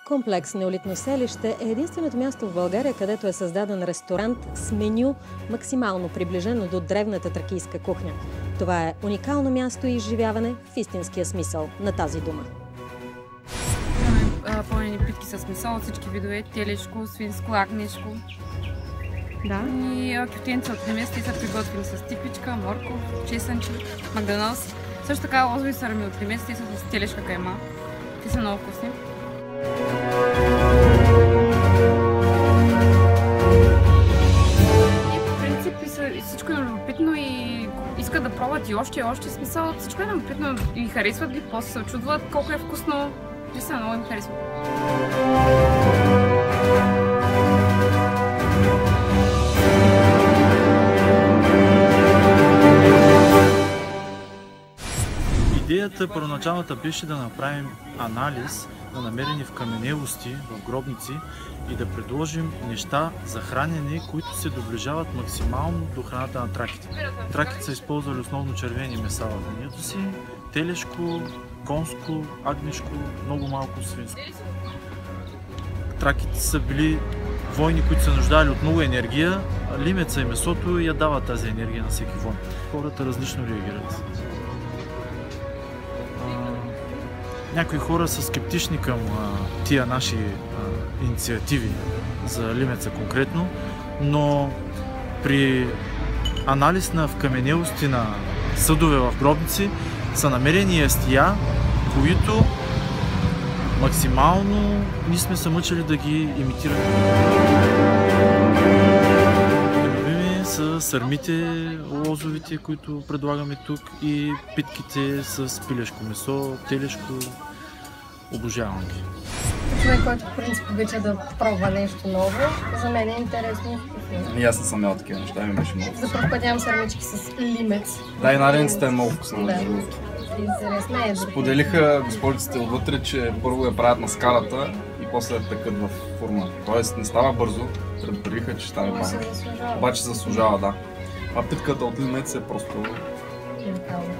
Комплекс Неолитно селище е единственото място в България, където е създаден ресторант с меню максимално приближено до древната тракийска кухня. Това е уникално място и изживяване в истинския смисъл на тази дума. Имаме пълнени питки с месо от всички видове: телешко, свинско, агнешко. Да. И кюфтенца от лимес, са приготвени с типичка, морков, чесънче, макдоналдс. Също така лозови сърми от лимес, са с телешка кайма. Те са много вкусни. И по принцип всичко е любопитно и искат да пробват и още. Смисъл, всичко е любопитно и харесват ги, после се очудват колко е вкусно. И са много им харесват. Идеята първоначалната беше да направим анализ на намерени вкаменелости в гробници и да предложим неща за хранене, които се доближават максимално до храната на траките. Траките са използвали основно червени меса в менюто си: телешко, конско, агнешко, много малко свинско. Траките са били войни, които са нуждали от много енергия, а лимеца и месото я дават тази енергия на всеки войн. Хората различно реагират. Някои хора са скептични към тия наши инициативи за лимеца конкретно, но при анализ на вкаменелости на съдове в гробници са намерени ястия, които максимално ние сме се мъчили да ги имитираме. Любими са сърмите, лозовите, които предлагаме тук, и питките с пилешко месо, телешко. Обожавам ги. Човек, който в принцип обича да пробва нещо ново, за мен е интересно и вкусно. И аз не съм ял такива неща, ми беше много вкусно. За първ път ям сърмички с лимец. Да, и нареницата е много вкусна. Да. Интересна е. Споделиха госпожиците отвътре, че първо я правят на скарата и после я пекат в форма. Тоест не става бързо, предупредиха, че ще стане бавно. Обаче заслужава, да. А питката от лимец е просто... Уникално.